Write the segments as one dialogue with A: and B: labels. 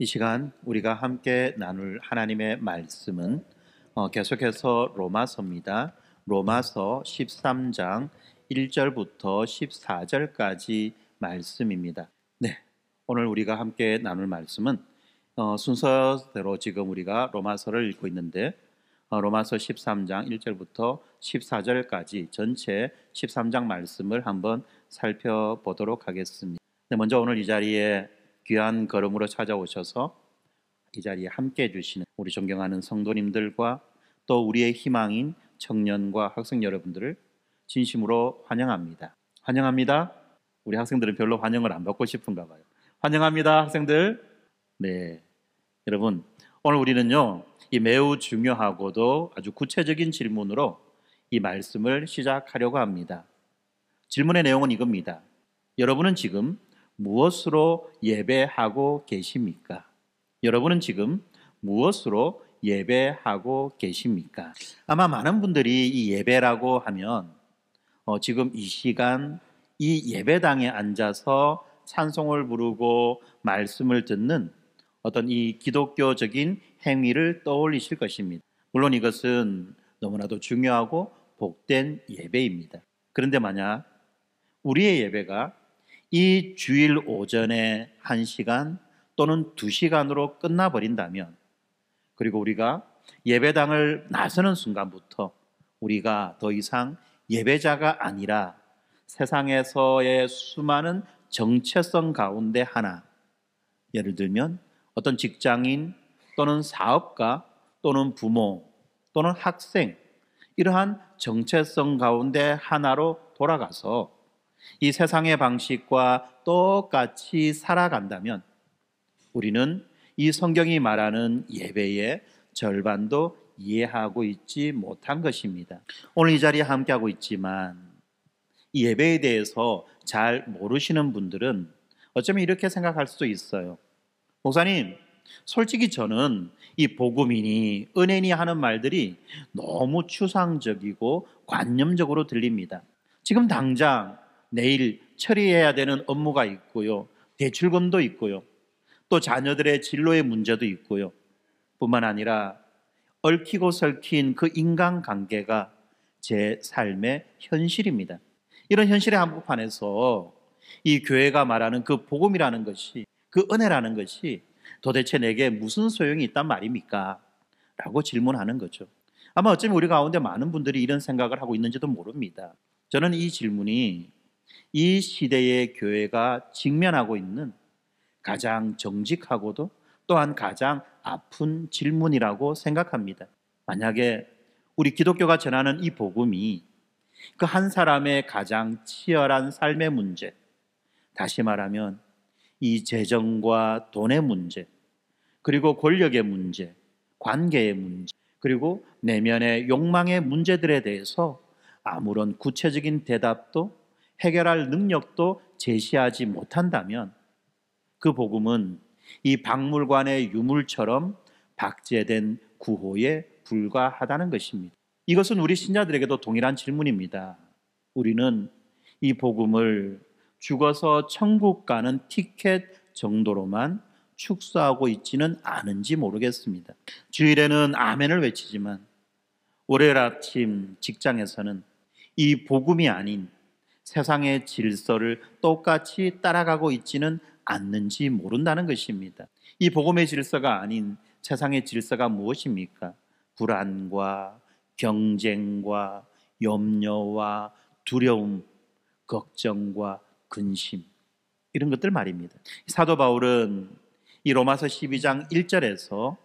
A: 이 시간 우리가 함께 나눌 하나님의 말씀은 계속해서 로마서입니다. 로마서 13장 1절부터 14절까지 말씀입니다. 네, 오늘 우리가 함께 나눌 말씀은 순서대로 지금 우리가 로마서를 읽고 있는데 로마서 13장 1절부터 14절까지 전체 13장 말씀을 한번 살펴보도록 하겠습니다. 네, 먼저 오늘 이 자리에 귀한 걸음으로 찾아오셔서 이 자리에 함께 해주시는 우리 존경하는 성도님들과 또 우리의 희망인 청년과 학생 여러분들을 진심으로 환영합니다. 환영합니다. 우리 학생들은 별로 환영을 안 받고 싶은가 봐요. 환영합니다, 학생들. 네, 여러분, 오늘 우리는요, 이 매우 중요하고도 아주 구체적인 질문으로 이 말씀을 시작하려고 합니다. 질문의 내용은 이겁니다. 여러분은 지금 무엇으로 예배하고 계십니까? 여러분은 지금 무엇으로 예배하고 계십니까? 아마 많은 분들이 이 예배라고 하면 지금 이 시간 이 예배당에 앉아서 찬송을 부르고 말씀을 듣는 어떤 이 기독교적인 행위를 떠올리실 것입니다. 물론 이것은 너무나도 중요하고 복된 예배입니다. 그런데 만약 우리의 예배가 이 주일 오전에 1시간 또는 2시간으로 끝나버린다면, 그리고 우리가 예배당을 나서는 순간부터 우리가 더 이상 예배자가 아니라 세상에서의 수많은 정체성 가운데 하나, 예를 들면 어떤 직장인 또는 사업가 또는 부모 또는 학생, 이러한 정체성 가운데 하나로 돌아가서 이 세상의 방식과 똑같이 살아간다면 우리는 이 성경이 말하는 예배의 절반도 이해하고 있지 못한 것입니다. 오늘 이 자리에 함께하고 있지만 이 예배에 대해서 잘 모르시는 분들은 어쩌면 이렇게 생각할 수도 있어요. 목사님, 솔직히 저는 이 복음이니 은혜니 하는 말들이 너무 추상적이고 관념적으로 들립니다. 지금 당장 내일 처리해야 되는 업무가 있고요, 대출금도 있고요, 또 자녀들의 진로의 문제도 있고요, 뿐만 아니라 얽히고 설킨 그 인간관계가 제 삶의 현실입니다. 이런 현실의 한복판에서 이 교회가 말하는 그 복음이라는 것이, 그 은혜라는 것이 도대체 내게 무슨 소용이 있단 말입니까? 라고 질문하는 거죠. 아마 어쩌면 우리 가운데 많은 분들이 이런 생각을 하고 있는지도 모릅니다. 저는 이 질문이 이 시대의 교회가 직면하고 있는 가장 정직하고도 또한 가장 아픈 질문이라고 생각합니다. 만약에 우리 기독교가 전하는 이 복음이 그 한 사람의 가장 치열한 삶의 문제, 다시 말하면 이 재정과 돈의 문제, 그리고 권력의 문제, 관계의 문제, 그리고 내면의 욕망의 문제들에 대해서 아무런 구체적인 대답도 해결할 능력도 제시하지 못한다면 그 복음은 이 박물관의 유물처럼 박제된 구호에 불과하다는 것입니다. 이것은 우리 신자들에게도 동일한 질문입니다. 우리는 이 복음을 죽어서 천국 가는 티켓 정도로만 축소하고 있지는 않은지 모르겠습니다. 주일에는 아멘을 외치지만 월요일 아침 직장에서는 이 복음이 아닌 세상의 질서를 똑같이 따라가고 있지는 않는지 모른다는 것입니다. 이 복음의 질서가 아닌 세상의 질서가 무엇입니까? 불안과 경쟁과 염려와 두려움, 걱정과 근심, 이런 것들 말입니다. 사도 바울은 이 로마서 12장 1절에서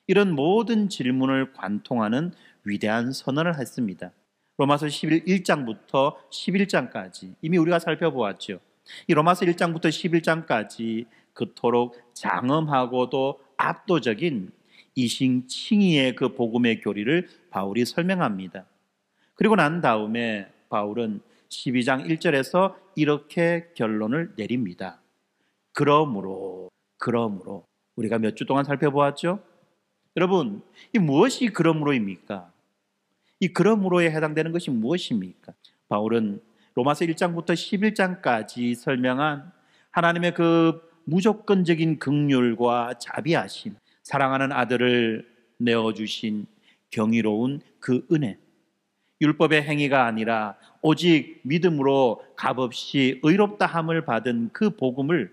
A: 이런 모든 질문을 관통하는 위대한 선언을 했습니다. 로마서 1장부터 11장까지 이미 우리가 살펴보았죠. 이 로마서 1장부터 11장까지 그토록 장엄하고도 압도적인 이신칭의의 그 복음의 교리를 바울이 설명합니다. 그리고 난 다음에 바울은 12장 1절에서 이렇게 결론을 내립니다. 그러므로 우리가 몇 주 동안 살펴보았죠? 여러분, 이 무엇이 그러므로입니까? 이 그러므로에 해당되는 것이 무엇입니까? 바울은 로마서 1장부터 11장까지 설명한 하나님의 그 무조건적인 긍휼과 자비하심, 사랑하는 아들을 내어주신 경이로운 그 은혜, 율법의 행위가 아니라 오직 믿음으로 값없이 의롭다함을 받은 그 복음을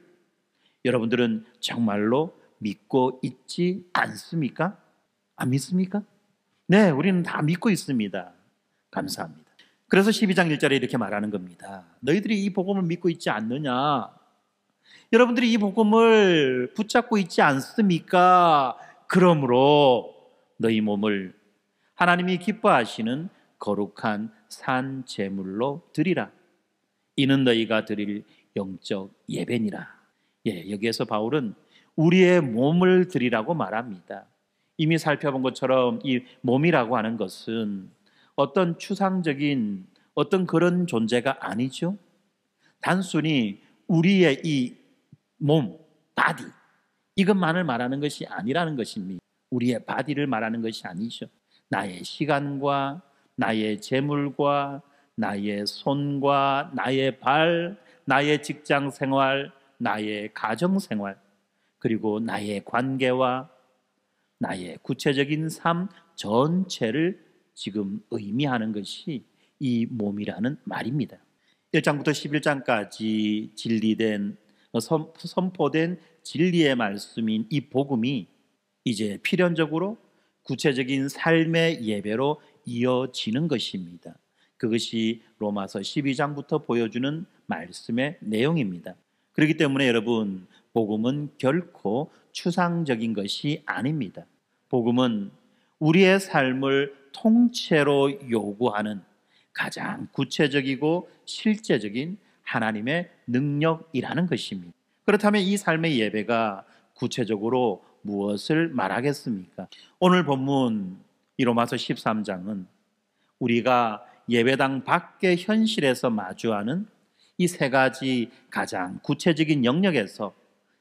A: 여러분들은 정말로 믿고 있지 않습니까? 안 믿습니까? 네, 우리는 다 믿고 있습니다. 감사합니다. 그래서 12장 1절에 이렇게 말하는 겁니다. 너희들이 이 복음을 믿고 있지 않느냐? 여러분들이 이 복음을 붙잡고 있지 않습니까? 그러므로 너희 몸을 하나님이 기뻐하시는 거룩한 산 제물로 드리라. 이는 너희가 드릴 영적 예배니라. 여기에서 바울은 우리의 몸을 드리라고 말합니다. 이미 살펴본 것처럼 이 몸이라고 하는 것은 어떤 추상적인 어떤 그런 존재가 아니죠. 단순히 우리의 이 몸, 바디, 이것만을 말하는 것이 아니라는 것입니다. 우리의 바디를 말하는 것이 아니죠. 나의 시간과 나의 재물과 나의 손과 나의 발, 나의 직장 생활, 나의 가정 생활, 그리고 나의 관계와 나의 구체적인 삶 전체를 지금 의미하는 것이 이 몸이라는 말입니다. 1장부터 11장까지 선포된 진리의 말씀인 이 복음이 이제 필연적으로 구체적인 삶의 예배로 이어지는 것입니다. 그것이 로마서 12장부터 보여주는 말씀의 내용입니다. 그렇기 때문에 여러분, 복음은 결코 추상적인 것이 아닙니다. 복음은 우리의 삶을 통째로 요구하는 가장 구체적이고 실제적인 하나님의 능력이라는 것입니다. 그렇다면 이 삶의 예배가 구체적으로 무엇을 말하겠습니까? 오늘 본문 이 로마서 13장은 우리가 예배당 밖의 현실에서 마주하는 이 세 가지 가장 구체적인 영역에서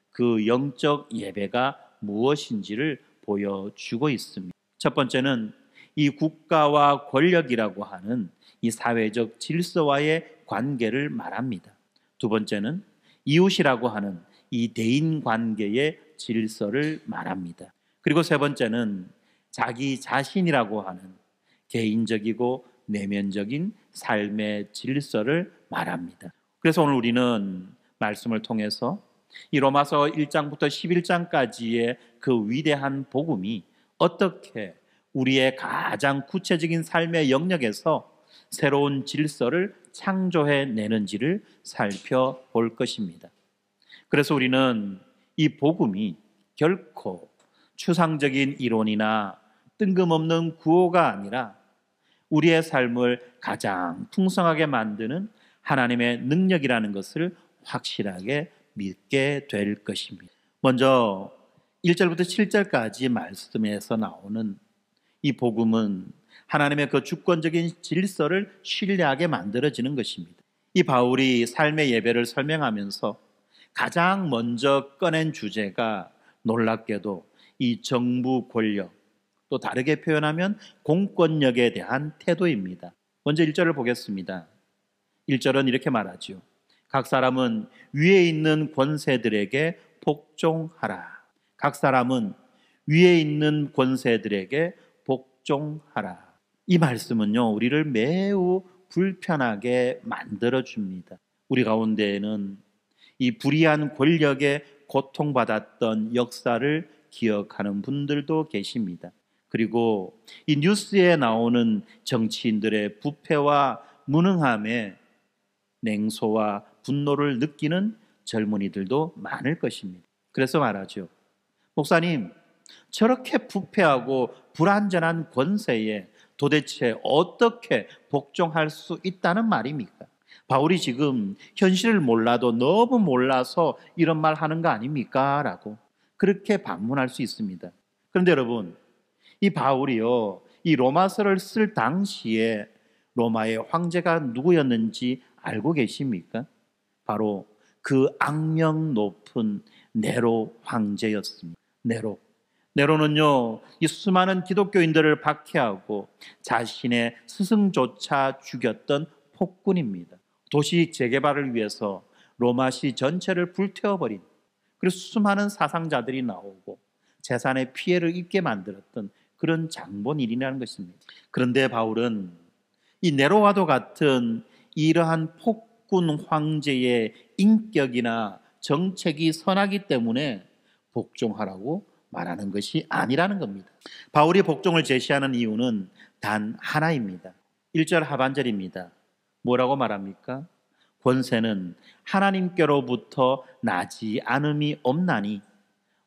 A: 그 영적 예배가 무엇인지를 보여주고 있습니다. 첫 번째는 이 국가와 권력이라고 하는 이 사회적 질서와의 관계를 말합니다. 두 번째는 이웃이라고 하는 이 대인 관계의 질서를 말합니다. 그리고 세 번째는 자기 자신이라고 하는 개인적이고 내면적인 삶의 질서를 말합니다. 그래서 오늘 우리는 말씀을 통해서 이 로마서 1장부터 11장까지의 그 위대한 복음이 어떻게 우리의 가장 구체적인 삶의 영역에서 새로운 질서를 창조해내는지를 살펴볼 것입니다. 그래서 우리는 이 복음이 결코 추상적인 이론이나 뜬금없는 구호가 아니라 우리의 삶을 가장 풍성하게 만드는 하나님의 능력이라는 것을 확실하게 믿게 될 것입니다. 먼저 1절부터 7절까지 말씀에서 나오는 이 복음은 하나님의 그 주권적인 질서를 신뢰하게 만들어지는 것입니다. 이 바울이 삶의 예배를 설명하면서 가장 먼저 꺼낸 주제가 놀랍게도 이 정부 권력, 또 다르게 표현하면 공권력에 대한 태도입니다. 먼저 1절을 보겠습니다. 1절은 이렇게 말하죠. 각 사람은 위에 있는 권세들에게 복종하라. 각 사람은 위에 있는 권세들에게 복종하라. 이 말씀은요, 우리를 매우 불편하게 만들어줍니다. 우리 가운데에는 이 불의한 권력에 고통받았던 역사를 기억하는 분들도 계십니다. 그리고 이 뉴스에 나오는 정치인들의 부패와 무능함에 냉소와 분노를 느끼는 젊은이들도 많을 것입니다. 그래서 말하죠. 목사님, 저렇게 부패하고 불완전한 권세에 도대체 어떻게 복종할 수 있다는 말입니까? 바울이 지금 현실을 몰라도 너무 몰라서 이런 말 하는 거 아닙니까? 라고 그렇게 반문할 수 있습니다. 그런데 여러분, 이 바울이요, 이 로마서를 쓸 당시에 로마의 황제가 누구였는지 알고 계십니까? 바로 그 악명 높은 네로 황제였습니다. 네로는요, 이 수많은 기독교인들을 박해하고 자신의 스승조차 죽였던 폭군입니다. 도시 재개발을 위해서 로마시 전체를 불태워버린 그래서 수많은 사상자들이 나오고 재산의 피해를 입게 만들었던 그런 장본인이라는 것입니다. 그런데 바울은 이 네로와도 같은 이러한 폭군 황제의 인격이나 정책이 선하기 때문에 복종하라고 말하는 것이 아니라는 겁니다. 바울이 복종을 제시하는 이유는 단 하나입니다. 1절 하반절입니다. 뭐라고 말합니까? 권세는 하나님께로부터 나지 않음이 없나니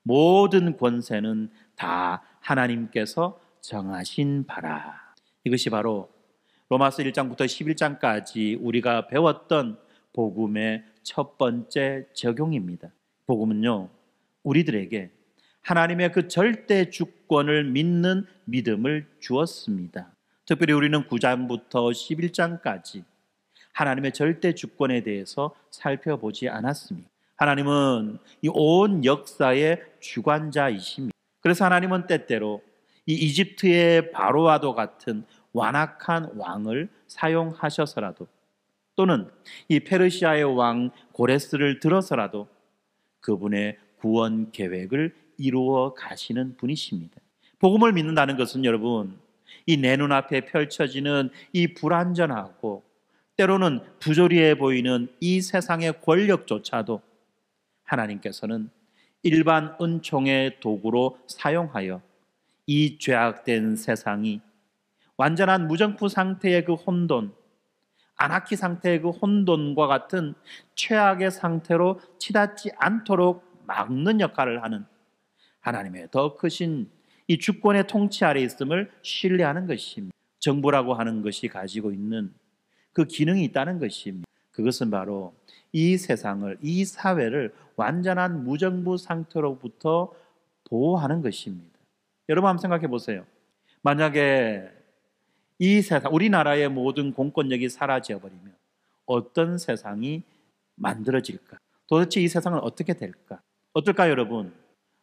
A: 모든 권세는 다 하나님께서 정하신 바라. 이것이 바로 로마서 1장부터 11장까지 우리가 배웠던 복음의 첫 번째 적용입니다. 복음은요, 우리들에게 하나님의 그 절대 주권을 믿는 믿음을 주었습니다. 특별히 우리는 9장부터 11장까지 하나님의 절대 주권에 대해서 살펴보지 않았습니다. 하나님은 이 온 역사의 주관자이십니다. 그래서 하나님은 때때로 이 이집트의 바로와도 같은 완악한 왕을 사용하셔서라도, 또는 이 페르시아의 왕 고레스를 들어서라도 그분의 구원 계획을 이루어 가시는 분이십니다. 복음을 믿는다는 것은 여러분, 이 내 눈앞에 펼쳐지는 이 불완전하고 때로는 부조리해 보이는 이 세상의 권력조차도 하나님께서는 일반 은총의 도구로 사용하여 이 죄악된 세상이 완전한 무정부 상태의 그 혼돈, 아나키 상태의 그 혼돈과 같은 최악의 상태로 치닫지 않도록 막는 역할을 하는 하나님의 더 크신 이 주권의 통치 아래 있음을 신뢰하는 것입니다. 정부라고 하는 것이 가지고 있는 그 기능이 있다는 것입니다. 그것은 바로 이 세상을, 이 사회를 완전한 무정부 상태로부터 보호하는 것입니다. 여러분 한번 생각해 보세요. 만약에 이 세상, 우리나라의 모든 공권력이 사라져버리면 어떤 세상이 만들어질까? 도대체 이 세상은 어떻게 될까? 어떨까요, 여러분?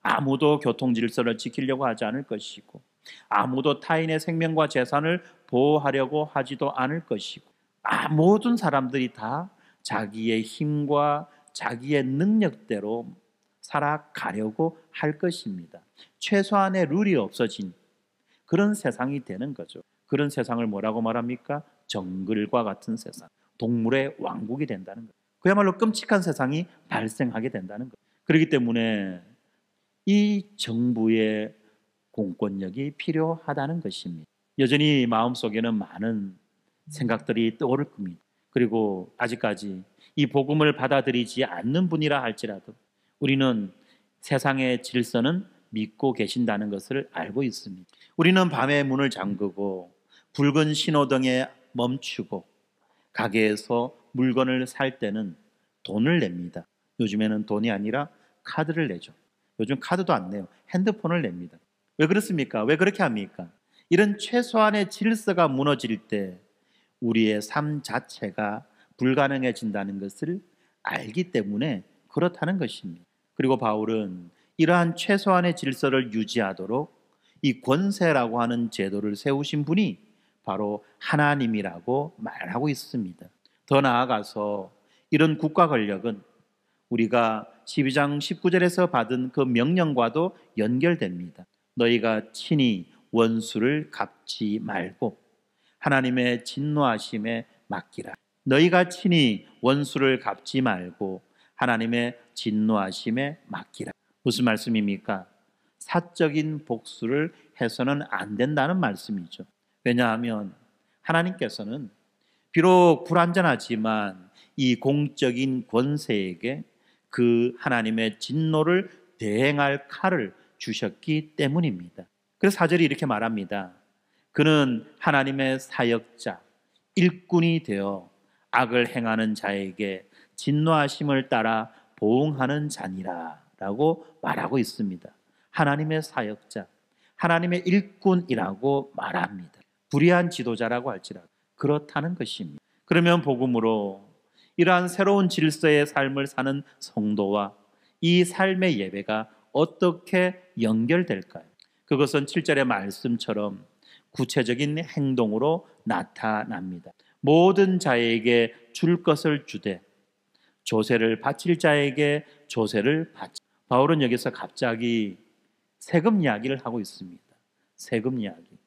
A: 아무도 교통 질서를 지키려고 하지 않을 것이고, 아무도 타인의 생명과 재산을 보호하려고 하지도 않을 것이고, 모든 사람들이 다 자기의 힘과 자기의 능력대로 살아가려고 할 것입니다. 최소한의 룰이 없어진 그런 세상이 되는 거죠. 그런 세상을 뭐라고 말합니까? 정글과 같은 세상, 동물의 왕국이 된다는 거예요. 그야말로 끔찍한 세상이 발생하게 된다는 거예요. 그렇기 때문에 이 정부의 공권력이 필요하다는 것입니다. 여전히 마음속에는 많은 생각들이 떠오를 겁니다. 그리고 아직까지 이 복음을 받아들이지 않는 분이라 할지라도 우리는 세상의 질서는 믿고 계신다는 것을 알고 있습니다. 우리는 밤에 문을 잠그고 붉은 신호등에 멈추고 가게에서 물건을 살 때는 돈을 냅니다. 요즘에는 돈이 아니라 카드를 내죠. 요즘 카드도 안 내요. 핸드폰을 냅니다. 왜 그렇습니까? 왜 그렇게 합니까? 이런 최소한의 질서가 무너질 때 우리의 삶 자체가 불가능해진다는 것을 알기 때문에 그렇다는 것입니다. 그리고 바울은 이러한 최소한의 질서를 유지하도록 이 권세라고 하는 제도를 세우신 분이 바로 하나님이라고 말하고 있습니다. 더 나아가서 이런 국가 권력은 우리가 12장 19절에서 받은 그 명령과도 연결됩니다. 너희가 친히 원수를 갚지 말고 하나님의 진노하심에 맡기라. 너희가 친히 원수를 갚지 말고 하나님의 진노하심에 맡기라. 무슨 말씀입니까? 사적인 복수를 해서는 안 된다는 말씀이죠. 왜냐하면 하나님께서는 비록 불완전하지만 이 공적인 권세에게 그 하나님의 진노를 대행할 칼을 주셨기 때문입니다. 그래서 4절이 이렇게 말합니다. 그는 하나님의 사역자, 일꾼이 되어 악을 행하는 자에게 진노하심을 따라 보응하는 자니라 라고 말하고 있습니다. 하나님의 사역자, 하나님의 일꾼이라고 말합니다. 불의한 지도자라고 할지라도 그렇다는 것입니다. 그러면 복음으로 이러한 새로운 질서의 삶을 사는 성도와 이 삶의 예배가 어떻게 연결될까요? 그것은 7절의 말씀처럼 구체적인 행동으로 나타납니다. 모든 자에게 줄 것을 주되 조세를 바칠 자에게 조세를 바치, 바울은 여기서 갑자기 세금 이야기를 하고 있습니다. 세금 이야기.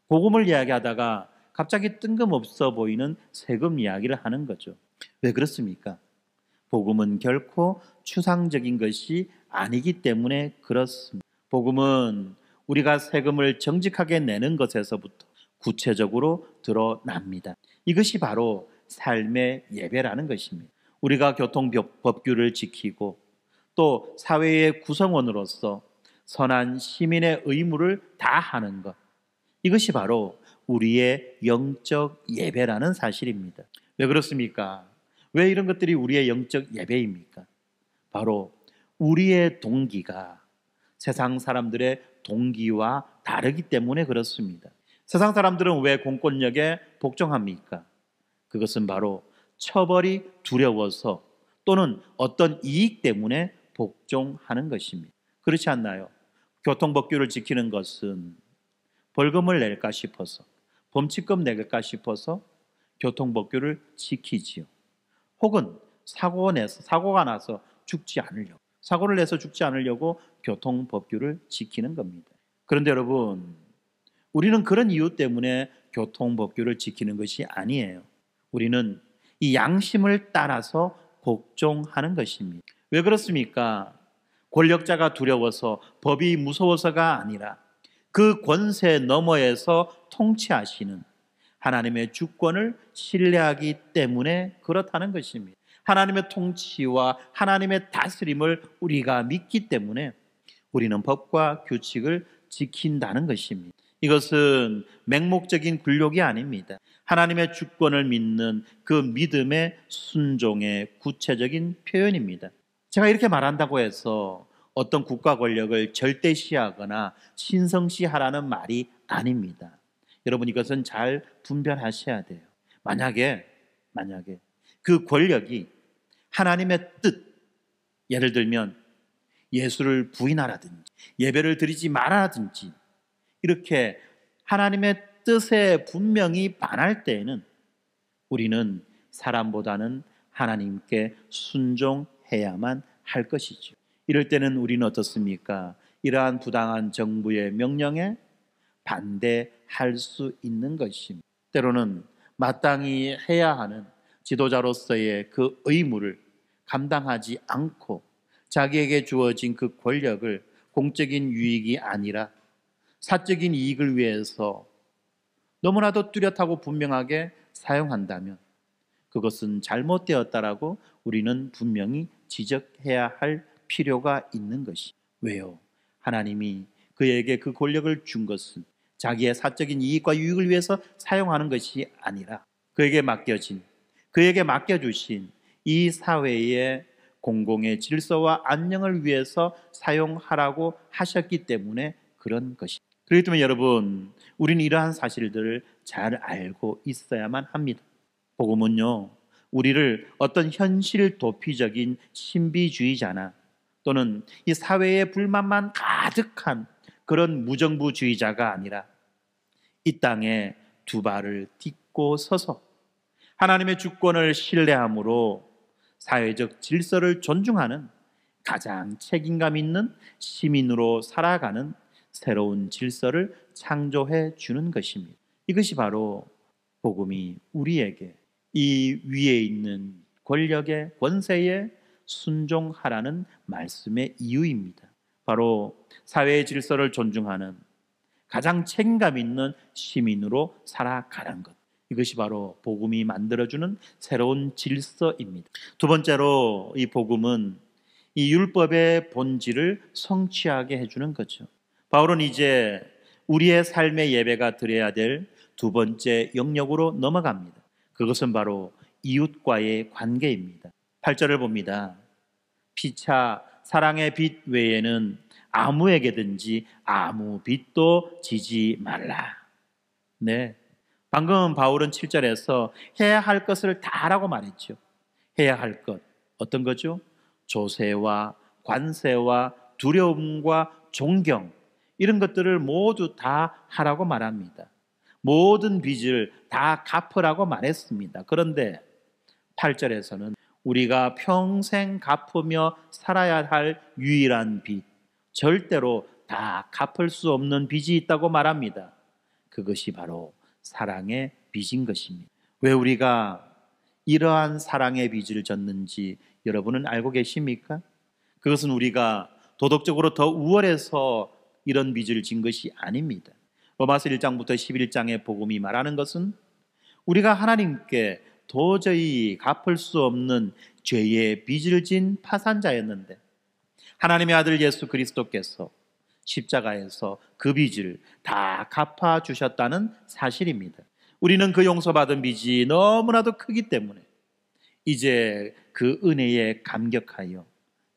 A: 복음을 이야기하다가 갑자기 뜬금없어 보이는 세금 이야기를 하는 거죠. 왜 그렇습니까? 복음은 결코 추상적인 것이 아니기 때문에 그렇습니다. 복음은 우리가 세금을 정직하게 내는 것에서부터 구체적으로 드러납니다. 이것이 바로 삶의 예배라는 것입니다. 우리가 교통법규를 지키고 또 사회의 구성원으로서 선한 시민의 의무를 다하는 것, 이것이 바로 우리의 영적 예배라는 사실입니다. 왜 그렇습니까? 왜 이런 것들이 우리의 영적 예배입니까? 바로 우리의 동기가 세상 사람들의 동기와 다르기 때문에 그렇습니다. 세상 사람들은 왜 공권력에 복종합니까? 그것은 바로 처벌이 두려워서 또는 어떤 이익 때문에 복종하는 것입니다. 그렇지 않나요? 교통법규를 지키는 것은 벌금을 낼까 싶어서, 범칙금 낼까 싶어서 교통법규를 지키지요. 혹은 사고가 나서 죽지 않으려고, 사고를 내서 죽지 않으려고 교통법규를 지키는 겁니다. 그런데 여러분, 우리는 그런 이유 때문에 교통법규를 지키는 것이 아니에요. 우리는 이 양심을 따라서 복종하는 것입니다. 왜 그렇습니까? 권력자가 두려워서, 법이 무서워서가 아니라 그 권세 너머에서 통치하시는 하나님의 주권을 신뢰하기 때문에 그렇다는 것입니다. 하나님의 통치와 하나님의 다스림을 우리가 믿기 때문에 우리는 법과 규칙을 지킨다는 것입니다. 이것은 맹목적인 굴욕이 아닙니다. 하나님의 주권을 믿는 그 믿음의 순종의 구체적인 표현입니다. 제가 이렇게 말한다고 해서 어떤 국가 권력을 절대시하거나 신성시하라는 말이 아닙니다. 여러분, 이것은 잘 분별하셔야 돼요. 만약에 그 권력이 하나님의 뜻, 예를 들면 예수를 부인하라든지 예배를 드리지 말아라든지 이렇게 하나님의 뜻에 분명히 반할 때에는 우리는 사람보다는 하나님께 순종해야만 할 것이죠. 이럴 때는 우리는 어떻습니까? 이러한 부당한 정부의 명령에 반대할 수 있는 것입니다. 때로는 마땅히 해야 하는 지도자로서의 그 의무를 감당하지 않고 자기에게 주어진 그 권력을 공적인 유익이 아니라 사적인 이익을 위해서 너무나도 뚜렷하고 분명하게 사용한다면 그것은 잘못되었다라고 우리는 분명히 지적해야 할 필요가 있는 것이. 왜요? 하나님이 그에게 그 권력을 준 것은 자기의 사적인 이익과 유익을 위해서 사용하는 것이 아니라 그에게 맡겨주신 이 사회의 공공의 질서와 안녕을 위해서 사용하라고 하셨기 때문에 그런 것입니다. 그렇기 때문에 여러분, 우리는 이러한 사실들을 잘 알고 있어야만 합니다. 복음은요, 우리를 어떤 현실 도피적인 신비주의자나 또는 이 사회의 불만만 가득한 그런 무정부주의자가 아니라 이 땅에 두 발을 딛고 서서 하나님의 주권을 신뢰함으로 사회적 질서를 존중하는 가장 책임감 있는 시민으로 살아가는 새로운 질서를 창조해 주는 것입니다. 이것이 바로 복음이 우리에게 이 위에 있는 권력의 권세에 순종하라는 말씀의 이유입니다. 바로 사회의 질서를 존중하는 가장 책임감 있는 시민으로 살아가는 것. 이것이 바로 복음이 만들어주는 새로운 질서입니다. 두 번째로 이 복음은 이 율법의 본질을 성취하게 해주는 거죠. 바울은 이제 우리의 삶의 예배가 드려야 될 두 번째 영역으로 넘어갑니다. 그것은 바로 이웃과의 관계입니다. 8절을 봅니다. 피차 사랑의 빚 외에는 아무에게든지 아무 빚도 지지 말라. 네, 방금 바울은 7절에서 해야 할 것을 다 하라고 말했죠. 해야 할 것, 어떤 거죠? 조세와 관세와 두려움과 존경, 이런 것들을 모두 다 하라고 말합니다. 모든 빚을 다 갚으라고 말했습니다. 그런데 8절에서는 우리가 평생 갚으며 살아야 할 유일한 빚, 절대로 다 갚을 수 없는 빚이 있다고 말합니다. 그것이 바로 사랑의 빚인 것입니다. 왜 우리가 이러한 사랑의 빚을 졌는지 여러분은 알고 계십니까? 그것은 우리가 도덕적으로 더 우월해서 이런 빚을 진 것이 아닙니다. 로마서 1장부터 11장의 복음이 말하는 것은 우리가 하나님께 도저히 갚을 수 없는 죄의 빚을 진 파산자였는데 하나님의 아들 예수 그리스도께서 십자가에서 그 빚을 다 갚아주셨다는 사실입니다. 우리는 그 용서받은 빚이 너무나도 크기 때문에 이제 그 은혜에 감격하여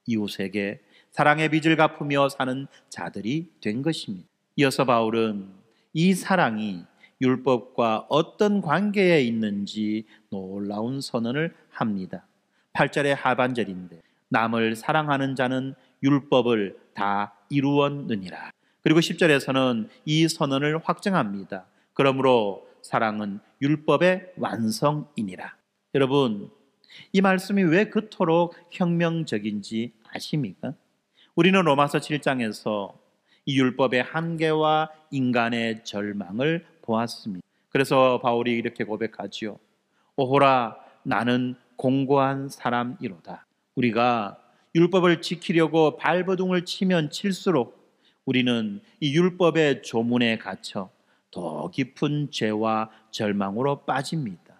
A: 이웃에게 사랑의 빚을 갚으며 사는 자들이 된 것입니다. 이어서 바울은 이 사랑이 율법과 어떤 관계에 있는지 놀라운 선언을 합니다. 8절의 하반절인데 남을 사랑하는 자는 율법을 다 이루었느니라. 그리고 10절에서는 이 선언을 확정합니다. 그러므로 사랑은 율법의 완성이니라. 여러분, 이 말씀이 왜 그토록 혁명적인지 아십니까? 우리는 로마서 7장에서 이 율법의 한계와 인간의 절망을 보았습니다. 그래서 바울이 이렇게 고백하지요. 오호라 나는 공고한 사람이로다. 우리가 율법을 지키려고 발버둥을 치면 칠수록 우리는 이 율법의 조문에 갇혀 더 깊은 죄와 절망으로 빠집니다.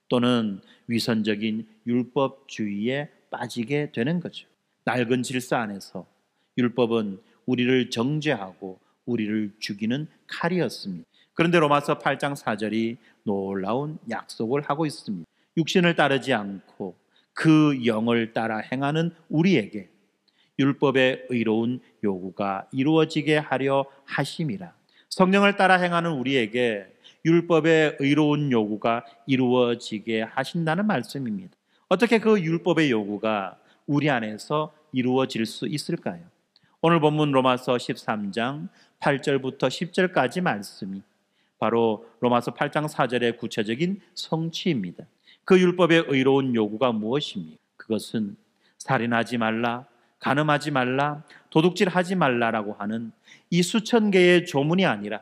A: 또는 위선적인 율법주의에 빠지게 되는 거죠. 낡은 질서 안에서 율법은 우리를 정죄하고 우리를 죽이는 칼이었습니다. 그런데 로마서 8장 4절이 놀라운 약속을 하고 있습니다. 육신을 따르지 않고 그 영을 따라 행하는 우리에게 율법의 의로운 요구가 이루어지게 하려 하심이라. 성령을 따라 행하는 우리에게 율법의 의로운 요구가 이루어지게 하신다는 말씀입니다. 어떻게 그 율법의 요구가 우리 안에서 이루어질 수 있을까요? 오늘 본문 로마서 13장 8절부터 10절까지 말씀이 바로 로마서 8장 4절의 구체적인 성취입니다. 그 율법의 의로운 요구가 무엇입니까? 그것은 살인하지 말라, 간음하지 말라, 도둑질하지 말라라고 하는 이 수천 개의 조문이 아니라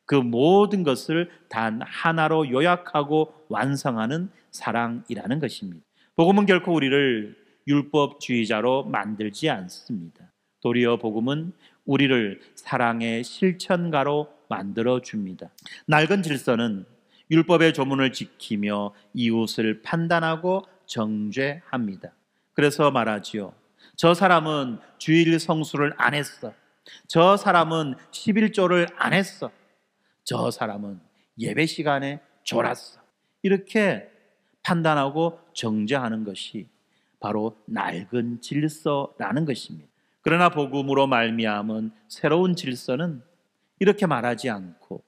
A: 그 모든 것을 단 하나로 요약하고 완성하는 사랑이라는 것입니다. 복음은 결코 우리를 율법주의자로 만들지 않습니다. 도리어 복음은 우리를 사랑의 실천가로 만들어 줍니다. 낡은 질서는 율법의 조문을 지키며 이웃을 판단하고 정죄합니다. 그래서 말하지요. 저 사람은 주일 성수를 안 했어. 저 사람은 11조를 안 했어. 저 사람은 예배 시간에 졸았어. 이렇게 판단하고 정죄하는 것이 바로 낡은 질서라는 것입니다. 그러나 복음으로 말미암은 새로운 질서는 이렇게 말하지 않고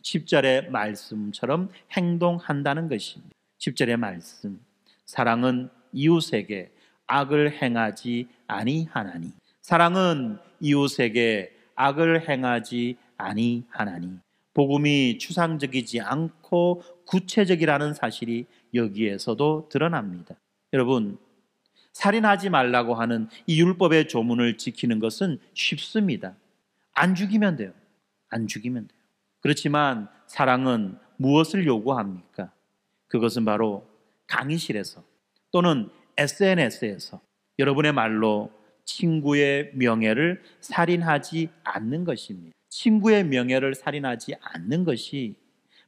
A: 10절의 말씀처럼 행동한다는 것입니다. 10절의 말씀, 사랑은 이웃에게 악을 행하지 아니하나니. 사랑은 이웃에게 악을 행하지 아니하나니. 복음이 추상적이지 않고 구체적이라는 사실이 여기에서도 드러납니다. 여러분, 살인하지 말라고 하는 이 율법의 조문을 지키는 것은 쉽습니다. 안 죽이면 돼요. 안 죽이면 돼요. 그렇지만 사랑은 무엇을 요구합니까? 그것은 바로 강의실에서 또는 SNS에서 여러분의 말로 친구의 명예를 살인하지 않는 것입니다. 친구의 명예를 살인하지 않는 것이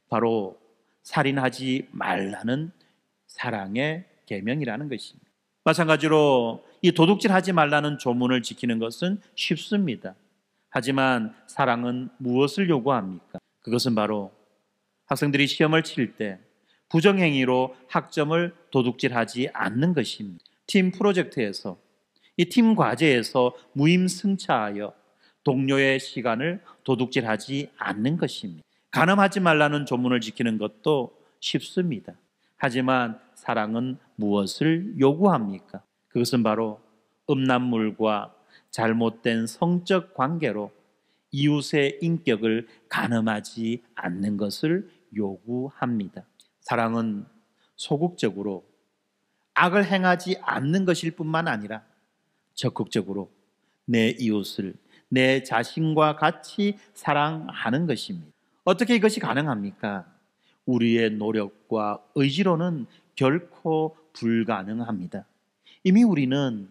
A: 바로 살인하지 말라는 사랑의 계명이라는 것입니다. 마찬가지로 이 도둑질하지 말라는 조문을 지키는 것은 쉽습니다. 하지만 사랑은 무엇을 요구합니까? 그것은 바로 학생들이 시험을 칠 때 부정행위로 학점을 도둑질하지 않는 것입니다. 팀 프로젝트에서 이 팀 과제에서 무임승차하여 동료의 시간을 도둑질하지 않는 것입니다. 간음하지 말라는 조문을 지키는 것도 쉽습니다. 하지만 사랑은 무엇을 요구합니까? 그것은 바로 음란물과 잘못된 성적 관계로 이웃의 인격을 간음하지 않는 것을 요구합니다. 사랑은 소극적으로 악을 행하지 않는 것일 뿐만 아니라 적극적으로 내 이웃을 내 자신과 같이 사랑하는 것입니다. 어떻게 이것이 가능합니까? 우리의 노력과 의지로는 결코 불가능합니다. 이미 우리는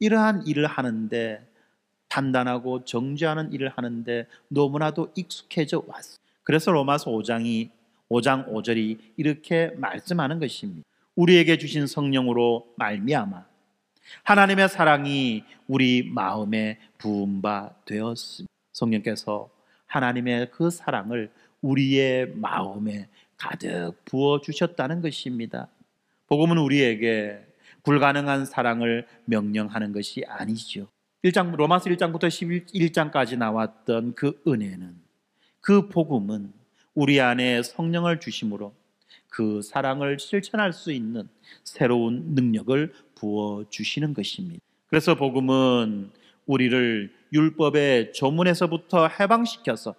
A: 이러한 일을 하는데, 판단하고 정죄하는 일을 하는데 너무나도 익숙해져 왔어요. 그래서 로마서 5장 5절이 이렇게 말씀하는 것입니다. 우리에게 주신 성령으로 말미암아 하나님의 사랑이 우리 마음에 부은 바 되었습니다. 성령께서 하나님의 그 사랑을 우리의 마음에 가득 부어주셨다는 것입니다. 복음은 우리에게 불가능한 사랑을 명령하는 것이 아니죠. 로마서 1장부터 11장까지 나왔던 그 은혜는, 그 복음은 우리 안에 성령을 주심으로 그 사랑을 실천할 수 있는 새로운 능력을 부어주시는 것입니다. 그래서 복음은 우리를 율법의 조문에서부터 해방시켜서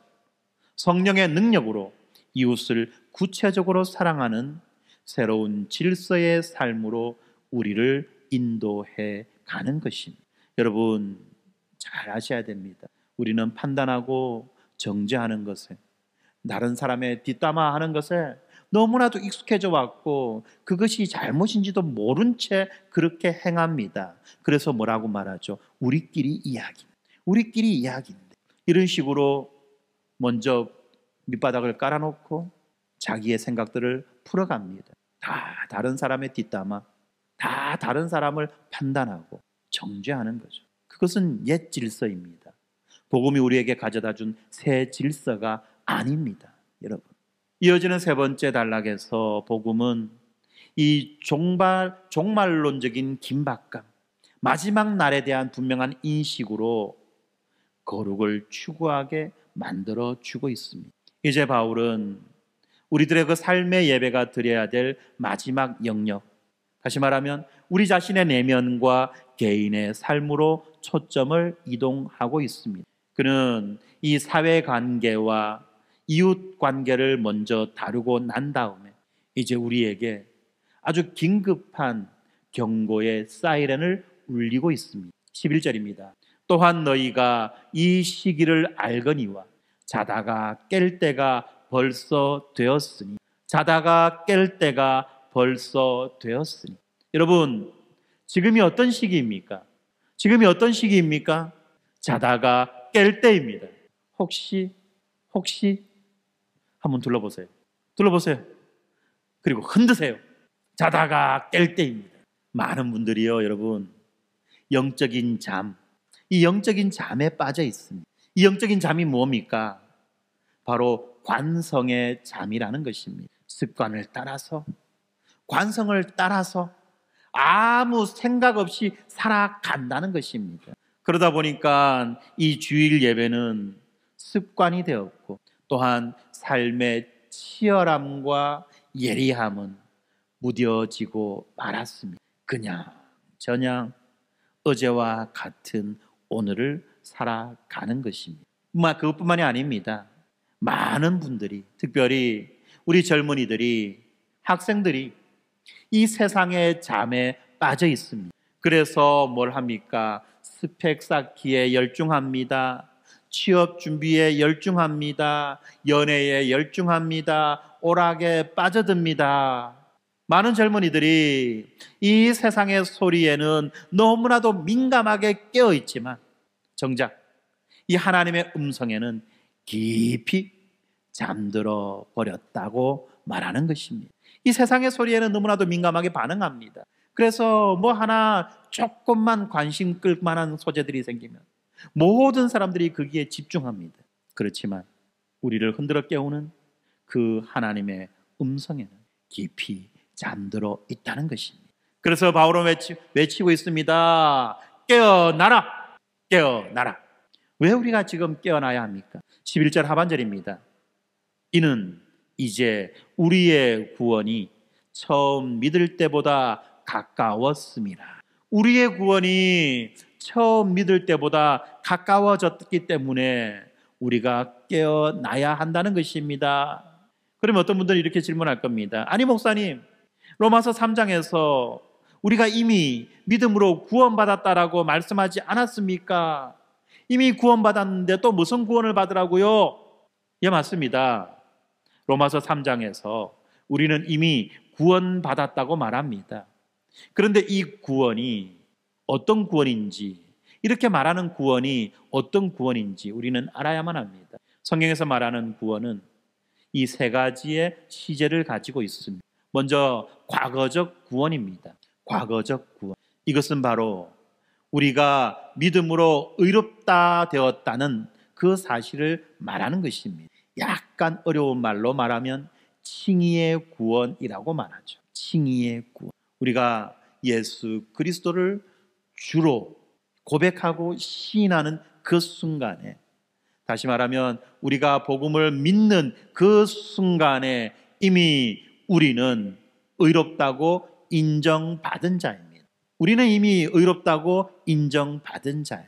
A: 성령의 능력으로 이웃을 구체적으로 사랑하는 새로운 질서의 삶으로 우리를 인도해 가는 것입니다. 여러분, 잘 아셔야 됩니다. 우리는 판단하고 정죄하는 것에, 다른 사람의 뒷담화하는 것에 너무나도 익숙해져 왔고 그것이 잘못인지도 모른 채 그렇게 행합니다. 그래서 뭐라고 말하죠? 우리끼리 이야기인데 이런 식으로 먼저 밑바닥을 깔아놓고 자기의 생각들을 풀어갑니다. 다 다른 사람의 뒷담화, 다 다른 사람을 판단하고 정죄하는 거죠. 그것은 옛 질서입니다. 복음이 우리에게 가져다 준 새 질서가 아닙니다, 여러분. 이어지는 세 번째 단락에서 복음은 이 종말론적인 긴박감, 마지막 날에 대한 분명한 인식으로 거룩을 추구하게 만들어 주고 있습니다. 이제 바울은 우리들의 그 삶의 예배가 드려야 될 마지막 영역, 다시 말하면 우리 자신의 내면과 개인의 삶으로 초점을 이동하고 있습니다. 그는 이 사회관계와 이웃관계를 먼저 다루고 난 다음에 이제 우리에게 아주 긴급한 경고의 사이렌을 울리고 있습니다. 11절입니다. 또한 너희가 이 시기를 알거니와 자다가 깰 때가 벌써 되었으니, 자다가 깰 때가 벌써 되었으니. 여러분, 지금이 어떤 시기입니까? 지금이 어떤 시기입니까? 자다가 깰 때입니다. 혹시 한번 둘러보세요. 그리고 흔드세요. 자다가 깰 때입니다. 많은 분들이요, 여러분, 영적인 잠, 이 영적인 잠에 빠져 있습니다. 이 영적인 잠이 뭡니까? 바로 관성의 잠이라는 것입니다. 습관을 따라서, 관성을 따라서 아무 생각 없이 살아간다는 것입니다. 그러다 보니까 이 주일 예배는 습관이 되었고, 또한 삶의 치열함과 예리함은 무뎌지고 말았습니다. 그냥 어제와 같은 오늘을 살아가는 것입니다. 그것뿐만이 아닙니다. 많은 분들이, 특별히 우리 젊은이들이, 학생들이 이 세상의 잠에 빠져 있습니다. 그래서 뭘 합니까? 스펙 쌓기에 열중합니다. 취업 준비에 열중합니다. 연애에 열중합니다. 오락에 빠져듭니다. 많은 젊은이들이 이 세상의 소리에는 너무나도 민감하게 깨어 있지만 정작 이 하나님의 음성에는 깊이 잠들어 버렸다고 말하는 것입니다. 이 세상의 소리에는 너무나도 민감하게 반응합니다. 그래서 뭐 하나 조금만 관심 끌 만한 소재들이 생기면 모든 사람들이 거기에 집중합니다. 그렇지만 우리를 흔들어 깨우는 그 하나님의 음성에는 깊이 잠들어 있다는 것입니다. 그래서 바울은 외치고 있습니다. 깨어나라! 깨어나라! 왜 우리가 지금 깨어나야 합니까? 11절 하반절입니다. 이는 이제 우리의 구원이 처음 믿을 때보다 가까웠습니다. 우리의 구원이 처음 믿을 때보다 가까워졌기 때문에 우리가 깨어나야 한다는 것입니다. 그러면 어떤 분들이 이렇게 질문할 겁니다. 아니 목사님, 로마서 3장에서 우리가 이미 믿음으로 구원받았다라고 말씀하지 않았습니까? 이미 구원받았는데 또 무슨 구원을 받으라고요? 예, 맞습니다. 로마서 3장에서 우리는 이미 구원받았다고 말합니다. 그런데 이 구원이 어떤 구원인지, 이렇게 말하는 구원이 어떤 구원인지 우리는 알아야만 합니다. 성경에서 말하는 구원은 이 세 가지의 시제를 가지고 있습니다. 먼저 과거적 구원입니다. 과거적 구원. 이것은 바로 우리가 믿음으로 의롭다 되었다는 그 사실을 말하는 것입니다. 약간 어려운 말로 말하면 칭의의 구원이라고 말하죠. 칭의의 구원. 우리가 예수 그리스도를 주로 고백하고 시인하는 그 순간에, 다시 말하면 우리가 복음을 믿는 그 순간에 이미 우리는 의롭다고 인정받은 자입니다. 우리는 이미 의롭다고 인정받은 자예요.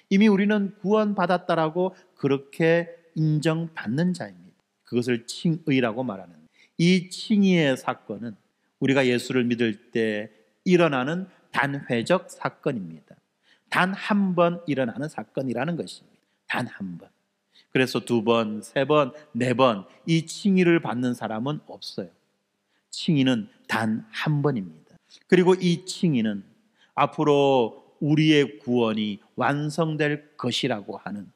A: 이미 우리는 구원받았다라고 그렇게 인정받는 자입니다. 그것을 칭의라고 말하는, 이 칭의의 사건은 우리가 예수를 믿을 때 일어나는 단회적 사건입니다. 단 한 번 일어나는 사건이라는 것입니다. 단 한 번. 그래서 두 번, 세 번, 네 번 이 칭의를 받는 사람은 없어요. 칭의는 단 한 번입니다. 그리고 이 칭의는 앞으로 우리의 구원이 완성될 것이라고 하는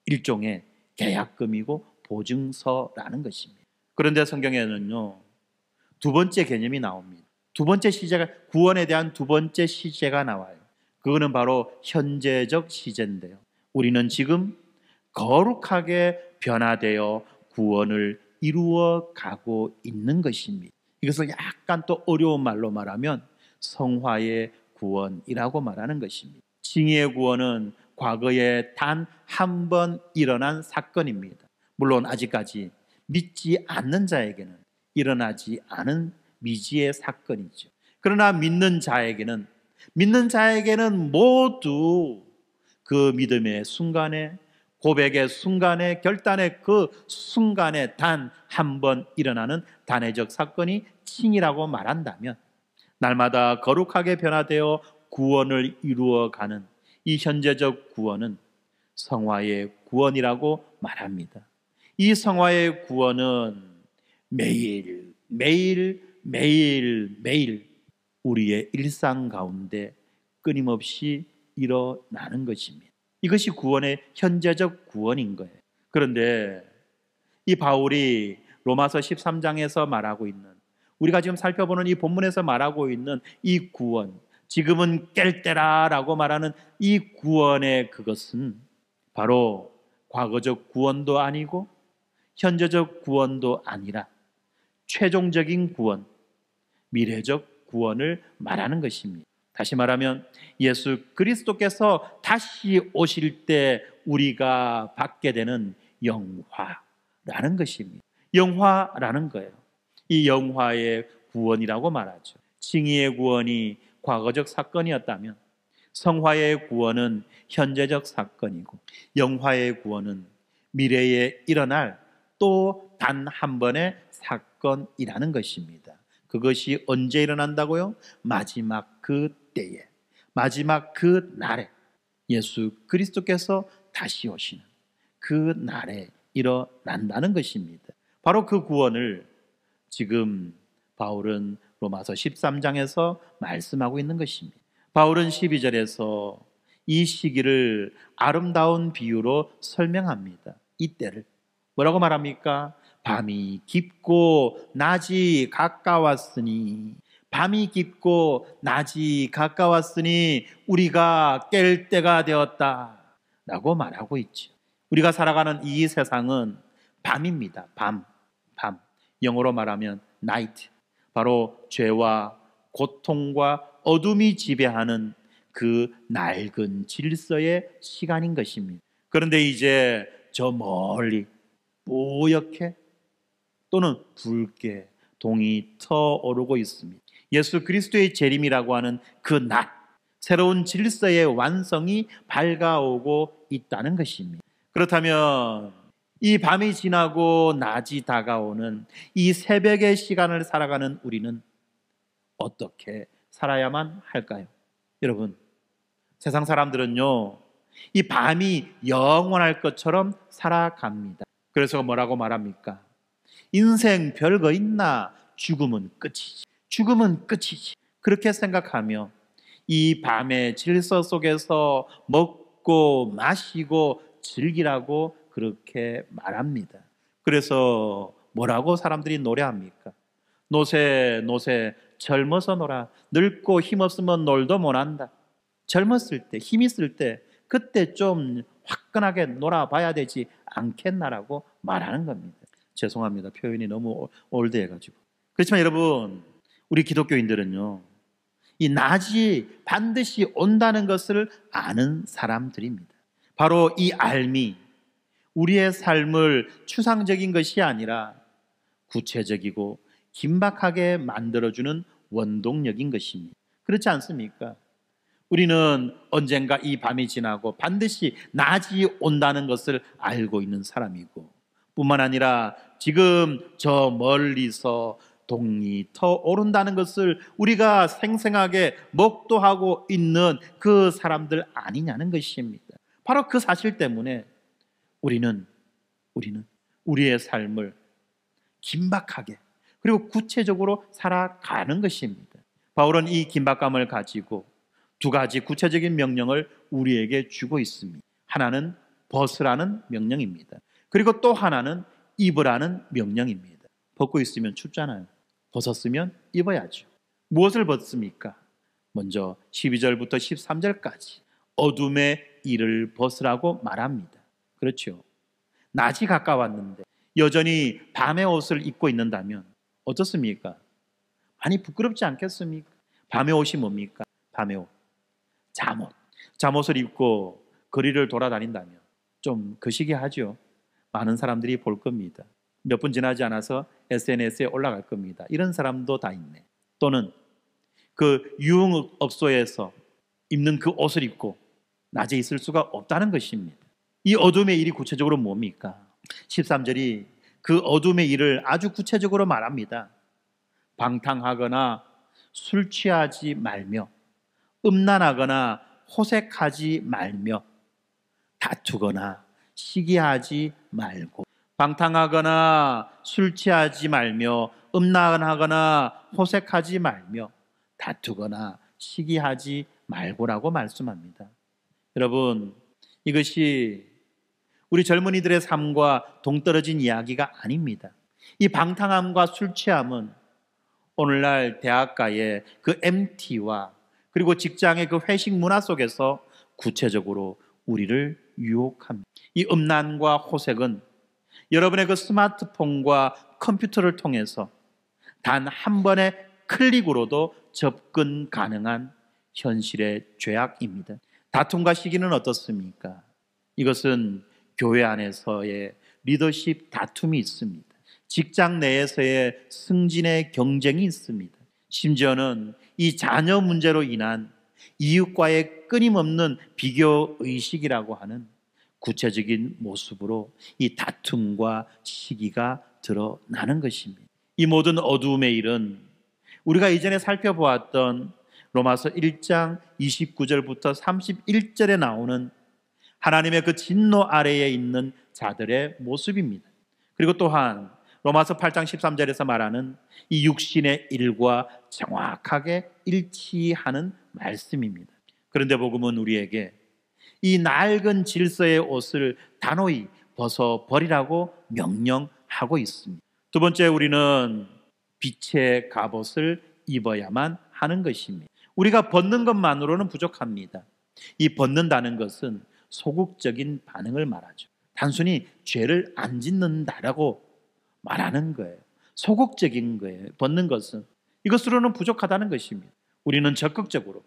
A: 일종의 계약금이고 보증서라는 것입니다. 그런데 성경에는요, 두 번째 개념이 나옵니다. 두 번째 시제가, 구원에 대한 두 번째 시제가 나와요. 그거는 바로 현재적 시제인데요, 우리는 지금 거룩하게 변화되어 구원을 이루어 가고 있는 것입니다. 이것을 약간 또 어려운 말로 말하면 성화의 구원이라고 말하는 것입니다. 칭의의 구원은 과거에 단 한 번 일어난 사건입니다. 물론 아직까지 믿지 않는 자에게는 일어나지 않은 미지의 사건이죠. 그러나 믿는 자에게는 모두 그 믿음의 순간에, 고백의 순간에, 결단의 그 순간에 단 한 번 일어나는 단회적 사건이 칭의라고 말한다면, 날마다 거룩하게 변화되어 구원을 이루어가는 이 현재적 구원은 성화의 구원이라고 말합니다. 이 성화의 구원은 매일 우리의 일상 가운데 끊임없이 일어나는 것입니다. 이것이 구원의 현재적 구원인 거예요. 그런데 이 바울이 로마서 13장에서 말하고 있는, 우리가 지금 살펴보는 이 본문에서 말하고 있는 이 구원, 지금은 깰 때라라고 말하는 이 구원의 그것은 바로 과거적 구원도 아니고 현재적 구원도 아니라 최종적인 구원, 미래적 구원을 말하는 것입니다. 다시 말하면 예수 그리스도께서 다시 오실 때 우리가 받게 되는 영화라는 것입니다. 영화라는 거예요. 이 영화의 구원이라고 말하죠. 칭의의 구원이 과거적 사건이었다면 성화의 구원은 현재적 사건이고, 영화의 구원은 미래에 일어날 또 단 한 번의 사건이라는 것입니다. 그것이 언제 일어난다고요? 마지막 그 때에, 마지막 그 날에, 예수 그리스도께서 다시 오시는 그 날에 일어난다는 것입니다. 바로 그 구원을 지금 바울은 로마서 13장에서 말씀하고 있는 것입니다. 바울은 12절에서 이 시기를 아름다운 비유로 설명합니다. 이때를 뭐라고 말합니까? 밤이 깊고 낮이 가까웠으니, 밤이 깊고 낮이 가까웠으니 우리가 깰 때가 되었다 라고 말하고 있죠. 우리가 살아가는 이 세상은 밤입니다. 밤. 영어로 말하면 night. 바로 죄와 고통과 어둠이 지배하는 그 낡은 질서의 시간인 것입니다. 그런데 이제 저 멀리 뿌옇게 또는 붉게 동이 터오르고 있습니다. 예수 그리스도의 재림이라고 하는 그 날, 새로운 질서의 완성이 밝아오고 있다는 것입니다. 그렇다면 이 밤이 지나고 낮이 다가오는 이 새벽의 시간을 살아가는 우리는 어떻게 살아야만 할까요? 여러분, 세상 사람들은요, 이 밤이 영원할 것처럼 살아갑니다. 그래서 뭐라고 말합니까? 인생 별거 있나? 죽음은 끝이지. 죽음은 끝이지. 그렇게 생각하며 이 밤의 질서 속에서 먹고 마시고 즐기라고 그렇게 말합니다. 그래서 뭐라고 사람들이 노래합니까? 노세 노세 젊어서 놀아. 늙고 힘없으면 놀도 못한다. 젊었을 때, 힘 있을 때 그때 좀 화끈하게 놀아봐야 되지 않겠나라고 말하는 겁니다. 죄송합니다. 표현이 너무 올드해가지고. 그렇지만 여러분, 우리 기독교인들은요, 이 낮이 반드시 온다는 것을 아는 사람들입니다. 바로 이 알미, 우리의 삶을 추상적인 것이 아니라 구체적이고 긴박하게 만들어주는 원동력인 것입니다. 그렇지 않습니까? 우리는 언젠가 이 밤이 지나고 반드시 낮이 온다는 것을 알고 있는 사람이고, 뿐만 아니라 지금 저 멀리서 동이 터오른다는 것을 우리가 생생하게 목도하고 있는 그 사람들 아니냐는 것입니다. 바로 그 사실 때문에 우리는 우리의 삶을 긴박하게 그리고 구체적으로 살아가는 것입니다. 바울은 이 긴박감을 가지고 두 가지 구체적인 명령을 우리에게 주고 있습니다. 하나는 벗으라는 명령입니다. 그리고 또 하나는 입으라는 명령입니다. 벗고 있으면 춥잖아요. 벗었으면 입어야죠. 무엇을 벗습니까? 먼저 12절부터 13절까지 어둠의 일을 벗으라고 말합니다. 그렇죠. 낮이 가까웠는데 여전히 밤의 옷을 입고 있는다면 어떻습니까? 많이 부끄럽지 않겠습니까? 밤의 옷이 뭡니까? 밤의 옷, 잠옷. 잠옷을 입고 거리를 돌아다닌다면 좀 거시기하죠. 많은 사람들이 볼 겁니다. 몇 분 지나지 않아서 SNS에 올라갈 겁니다. 이런 사람도 다 있네. 또는 그 유흥업소에서 입는 그 옷을 입고 낮에 있을 수가 없다는 것입니다. 이 어둠의 일이 구체적으로 뭡니까? 13절이 그 어둠의 일을 아주 구체적으로 말합니다. 방탕하거나 술 취하지 말며 음란하거나 호색하지 말며 다투거나 시기하지 말고. 방탕하거나 술 취하지 말며 음란하거나 호색하지 말며 다투거나 시기하지 말고라고 말씀합니다. 여러분, 이것이 우리 젊은이들의 삶과 동떨어진 이야기가 아닙니다. 이 방탕함과 술 취함은 오늘날 대학가의 그 MT와 그리고 직장의 그 회식 문화 속에서 구체적으로 우리를 유혹합니다. 이 음란과 호색은 여러분의 그 스마트폰과 컴퓨터를 통해서 단 한 번의 클릭으로도 접근 가능한 현실의 죄악입니다. 다툼과 시기는 어떻습니까? 이것은 교회 안에서의 리더십 다툼이 있습니다. 직장 내에서의 승진의 경쟁이 있습니다. 심지어는 이 자녀 문제로 인한 이웃과의 끊임없는 비교 의식이라고 하는 구체적인 모습으로 이 다툼과 시기가 드러나는 것입니다. 이 모든 어두움의 일은 우리가 이전에 살펴보았던 로마서 1장 29절부터 31절에 나오는 하나님의 그 진노 아래에 있는 자들의 모습입니다. 그리고 또한 로마서 8장 13절에서 말하는 이 육신의 일과 정확하게 일치하는 말씀입니다. 그런데 복음은 우리에게 이 낡은 질서의 옷을 단호히 벗어버리라고 명령하고 있습니다. 두 번째, 우리는 빛의 갑옷을 입어야만 하는 것입니다. 우리가 벗는 것만으로는 부족합니다. 이 벗는다는 것은 소극적인 반응을 말하죠. 단순히 죄를 안 짓는다라고 말하는 거예요. 소극적인 거예요. 벗는 것은 이것으로는 부족하다는 것입니다. 우리는 적극적으로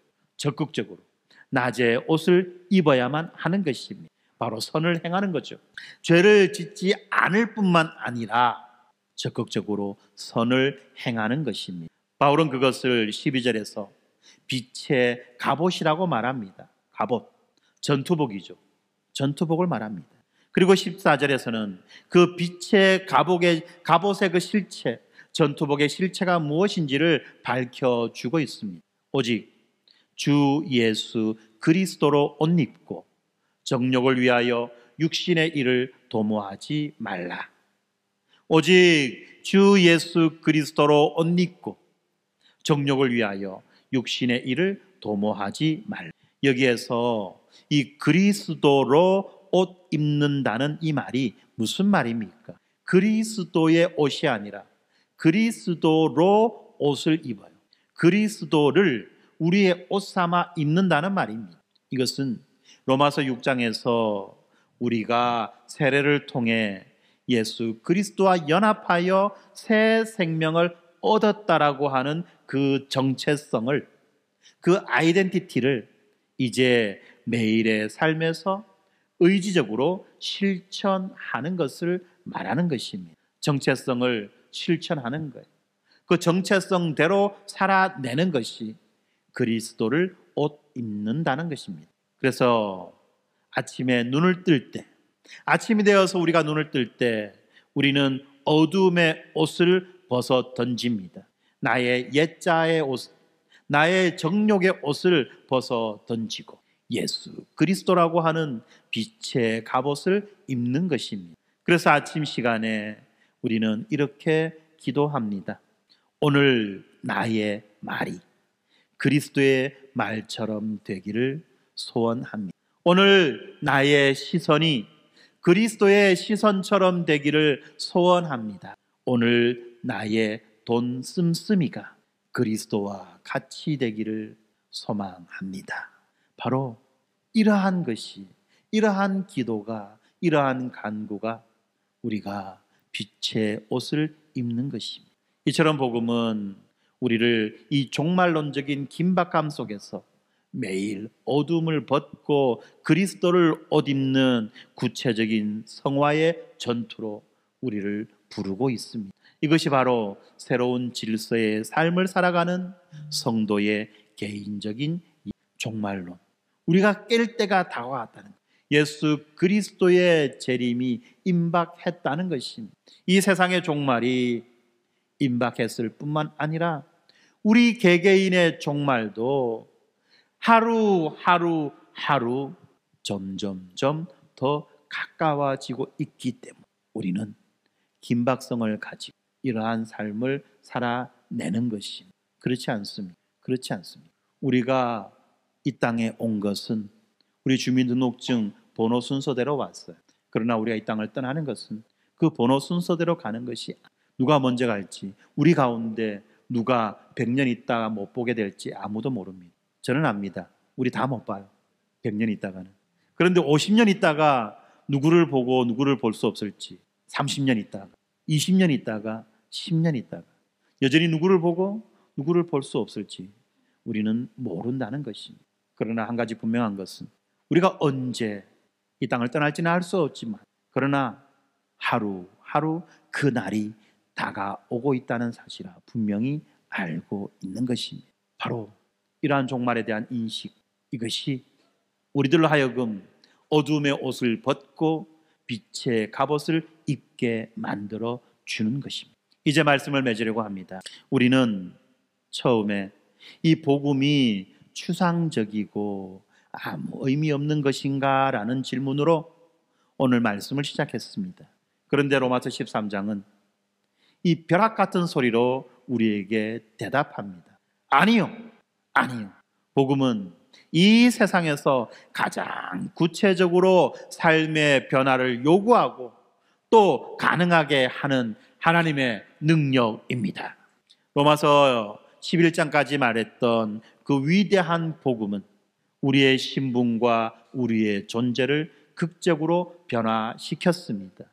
A: 낮에 옷을 입어야만 하는 것입니다. 바로 선을 행하는 거죠. 죄를 짓지 않을 뿐만 아니라 적극적으로 선을 행하는 것입니다. 바울은 그것을 12절에서 빛의 갑옷이라고 말합니다. 갑옷, 전투복이죠. 전투복을 말합니다. 그리고 14절에서는 그 빛의 갑옷의 그 실체, 전투복의 실체가 무엇인지를 밝혀주고 있습니다. 오직 주 예수 그리스도로 옷 입고 정욕을 위하여 육신의 일을 도모하지 말라. 오직 주 예수 그리스도로 옷 입고 정욕을 위하여 육신의 일을 도모하지 말라. 여기에서 이 그리스도로 옷 입는다는 이 말이 무슨 말입니까? 그리스도의 옷이 아니라 그리스도로 옷을 입어요. 그리스도를 우리의 옷 삼아 입는다는 말입니다. 이것은 로마서 6장에서 우리가 세례를 통해 예수 그리스도와 연합하여 새 생명을 얻었다라고 하는 그 정체성을, 그 아이덴티티를 이제 매일의 삶에서 의지적으로 실천하는 것을 말하는 것입니다. 정체성을 실천하는 거예요. 그 정체성대로 살아내는 것이 그리스도를 옷 입는다는 것입니다. 그래서 아침에 눈을 뜰 때, 아침이 되어서 우리가 눈을 뜰 때 우리는 어둠의 옷을 벗어 던집니다. 나의 옛자의 옷, 나의 정욕의 옷을 벗어 던지고 예수 그리스도라고 하는 빛의 갑옷을 입는 것입니다. 그래서 아침 시간에 우리는 이렇게 기도합니다. 오늘 나의 말이 그리스도의 말처럼 되기를 소원합니다. 오늘 나의 시선이 그리스도의 시선처럼 되기를 소원합니다. 오늘 나의 돈 씀씀이가 그리스도와 같이 되기를 소망합니다. 바로 이러한 것이, 이러한 기도가, 이러한 간구가 우리가 빛의 옷을 입는 것입니다. 이처럼 복음은 우리를 이 종말론적인 긴박감 속에서 매일 어둠을 벗고 그리스도를 옷 입는 구체적인 성화의 전투로 우리를 부르고 있습니다. 이것이 바로 새로운 질서의 삶을 살아가는 성도의 개인적인 종말론, 우리가 깰 때가 다가왔다는 것, 예수 그리스도의 재림이 임박했다는 것입니다. 이 세상의 종말이 임박했을 뿐만 아니라 우리 개개인의 종말도 하루 점점점 더 가까워지고 있기 때문에 우리는 긴박성을 가지고 이러한 삶을 살아내는 것입니다. 그렇지 않습니까? 그렇지 않습니다. 우리가 이 땅에 온 것은 우리 주민등록증 번호 순서대로 왔어요. 그러나 우리가 이 땅을 떠나는 것은 그 번호 순서대로 가는 것이, 누가 먼저 갈지, 우리 가운데 누가 100년 있다가 못 보게 될지 아무도 모릅니다. 저는 압니다. 우리 다 못 봐요. 100년 있다가는. 그런데 50년 있다가 누구를 보고 누구를 볼 수 없을지, 30년 있다가, 20년 있다가, 10년 있다가 여전히 누구를 보고 누구를 볼 수 없을지 우리는 모른다는 것입니다. 그러나 한 가지 분명한 것은 우리가 언제 이 땅을 떠날지는 알 수 없지만, 그러나 하루 그 날이 다가오고 있다는 사실을 분명히 알고 있는 것입니다. 바로 이러한 종말에 대한 인식, 이것이 우리들로 하여금 어둠의 옷을 벗고 빛의 갑옷을 입게 만들어 주는 것입니다. 이제 말씀을 맺으려고 합니다. 우리는 처음에 이 복음이 추상적이고 아무 의미 없는 것인가 라는 질문으로 오늘 말씀을 시작했습니다. 그런데 로마서 13장은 이 벼락 같은 소리로 우리에게 대답합니다. 아니요. 복음은 이 세상에서 가장 구체적으로 삶의 변화를 요구하고 또 가능하게 하는 하나님의 능력입니다. 로마서 11장까지 말했던 그 위대한 복음은 우리의 신분과 우리의 존재를 극적으로 변화시켰습니다.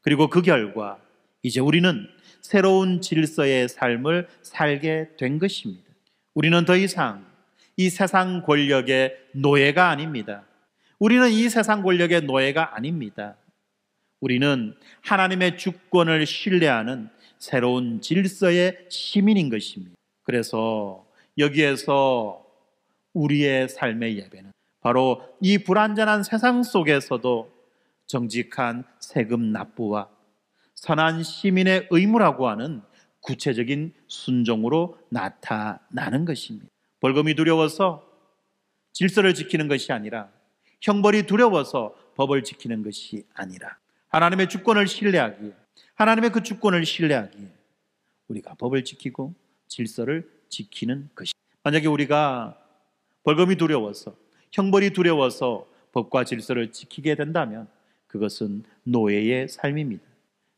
A: 그리고 그 결과 이제 우리는 새로운 질서의 삶을 살게 된 것입니다. 우리는 더 이상 이 세상 권력의 노예가 아닙니다. 우리는 이 세상 권력의 노예가 아닙니다. 우리는 하나님의 주권을 신뢰하는 새로운 질서의 시민인 것입니다. 그래서 여기에서 우리의 삶의 예배는 바로 이 불완전한 세상 속에서도 정직한 세금 납부와 선한 시민의 의무라고 하는 구체적인 순종으로 나타나는 것입니다. 벌금이 두려워서 질서를 지키는 것이 아니라, 형벌이 두려워서 법을 지키는 것이 아니라, 하나님의 주권을 신뢰하기에, 하나님의 그 주권을 신뢰하기에 우리가 법을 지키고 질서를 지키는 것입니다. 만약에 우리가 벌금이 두려워서, 형벌이 두려워서 법과 질서를 지키게 된다면 그것은 노예의 삶입니다.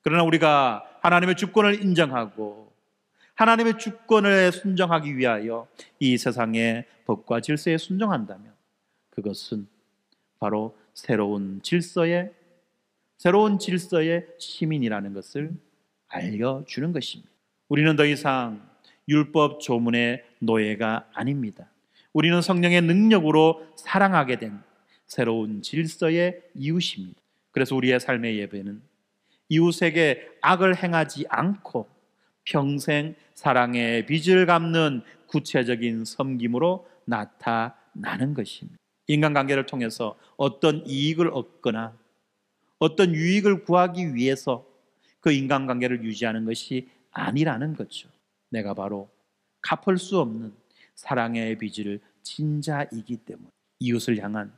A: 그러나 우리가 하나님의 주권을 인정하고 하나님의 주권에 순종하기 위하여 이 세상의 법과 질서에 순종한다면 그것은 바로 새로운 질서의 시민이라는 것을 알려주는 것입니다. 우리는 더 이상 율법 조문의 노예가 아닙니다. 우리는 성령의 능력으로 사랑하게 된 새로운 질서의 이웃입니다. 그래서 우리의 삶의 예배는 이웃에게 악을 행하지 않고 평생 사랑의 빚을 갚는 구체적인 섬김으로 나타나는 것입니다. 인간관계를 통해서 어떤 이익을 얻거나 어떤 유익을 구하기 위해서 그 인간관계를 유지하는 것이 아니라는 거죠. 내가 바로 갚을 수 없는 사랑의 빚을 진 자이기 때문에 이웃을 향한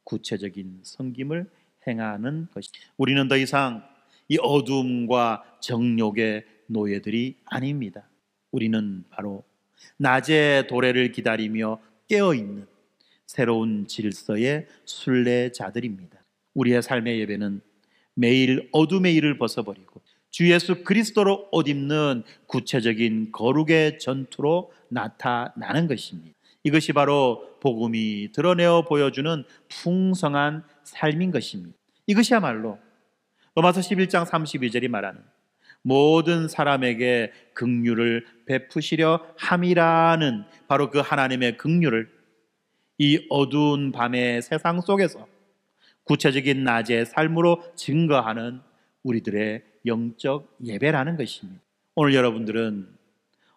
A: 구체적인 섬김을 행하는 것입니다. 우리는 더 이상 이 어둠과 정욕의 노예들이 아닙니다. 우리는 바로 낮의 도래를 기다리며 깨어있는 새로운 질서의 순례자들입니다. 우리의 삶의 예배는 매일 어둠의 일을 벗어버리고 주 예수 그리스도로 옷 입는 구체적인 거룩의 전투로 나타나는 것입니다. 이것이 바로 복음이 드러내어 보여주는 풍성한 삶인 것입니다. 이것이야말로 로마서 11장 32절이 말하는 모든 사람에게 긍휼을 베푸시려 함이라는 바로 그 하나님의 긍휼을 이 어두운 밤의 세상 속에서 구체적인 낮의 삶으로 증거하는 우리들의 영적 예배라는 것입니다. 오늘 여러분들은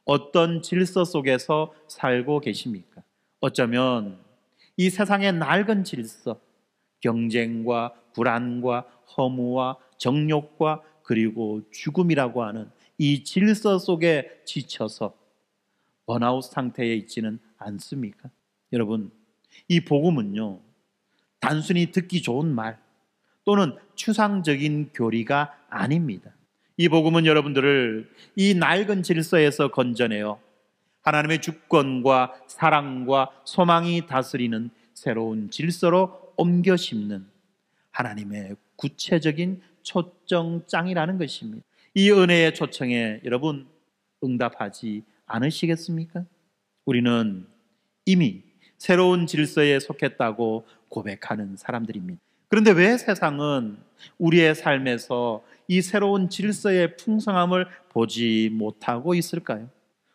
A: 어떤 질서 속에서 살고 계십니까? 어쩌면 이 세상의 낡은 질서, 경쟁과 불안과 허무와 정욕과 그리고 죽음이라고 하는 이 질서 속에 지쳐서 번아웃 상태에 있지는 않습니까? 여러분, 이 복음은요, 단순히 듣기 좋은 말 또는 추상적인 교리가 아닙니다. 이 복음은 여러분들을 이 낡은 질서에서 건져내어 하나님의 주권과 사랑과 소망이 다스리는 새로운 질서로 옮겨 심는 하나님의 구체적인 초청장이라는 것입니다. 이 은혜의 초청에 여러분 응답하지 않으시겠습니까? 우리는 이미 새로운 질서에 속했다고 고백하는 사람들입니다. 그런데 왜 세상은 우리의 삶에서 이 새로운 질서의 풍성함을 보지 못하고 있을까요?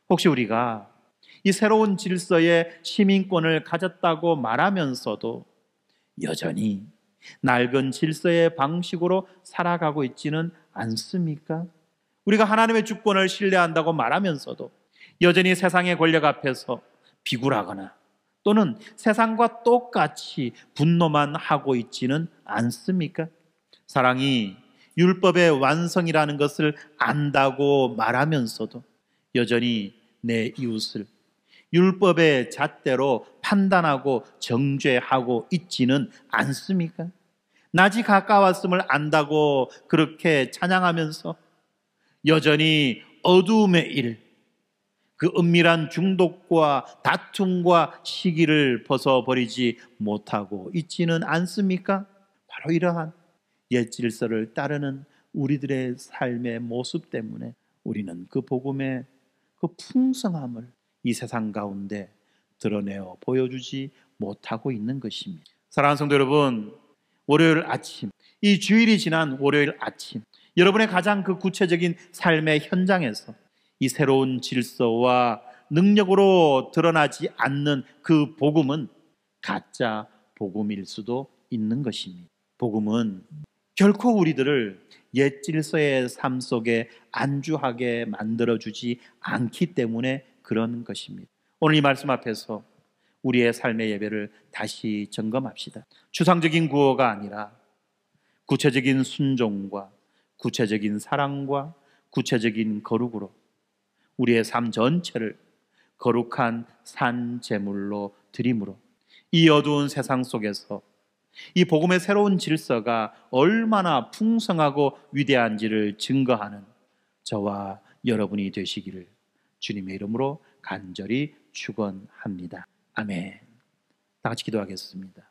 A: 혹시 우리가 이 새로운 질서의 시민권을 가졌다고 말하면서도 여전히 낡은 질서의 방식으로 살아가고 있지는 않습니까? 우리가 하나님의 주권을 신뢰한다고 말하면서도 여전히 세상의 권력 앞에서 비굴하거나 또는 세상과 똑같이 분노만 하고 있지는 않습니까? 사랑이 율법의 완성이라는 것을 안다고 말하면서도 여전히 내 이웃을 율법의 잣대로 판단하고 정죄하고 있지는 않습니까? 낮이 가까웠음을 안다고 그렇게 찬양하면서 여전히 어두움의 일, 그 은밀한 중독과 다툼과 시기를 벗어버리지 못하고 있지는 않습니까? 바로 이러한 옛 질서를 따르는 우리들의 삶의 모습 때문에 우리는 그 복음의 그 풍성함을 이 세상 가운데 드러내어 보여주지 못하고 있는 것입니다. 사랑하는 성도 여러분, 월요일 아침, 이 주일이 지난 월요일 아침, 여러분의 가장 그 구체적인 삶의 현장에서 이 새로운 질서와 능력으로 드러나지 않는 그 복음은 가짜 복음일 수도 있는 것입니다. 복음은 결코 우리들을 옛 질서의 삶 속에 안주하게 만들어주지 않기 때문에 그런 것입니다. 오늘 이 말씀 앞에서 우리의 삶의 예배를 다시 점검합시다. 추상적인 구호가 아니라 구체적인 순종과 구체적인 사랑과 구체적인 거룩으로 우리의 삶 전체를 거룩한 산 제물로 드림으로 이 어두운 세상 속에서 이 복음의 새로운 질서가 얼마나 풍성하고 위대한지를 증거하는 저와 여러분이 되시기를 주님의 이름으로 간절히 축원합니다. 아멘. 다 같이 기도하겠습니다.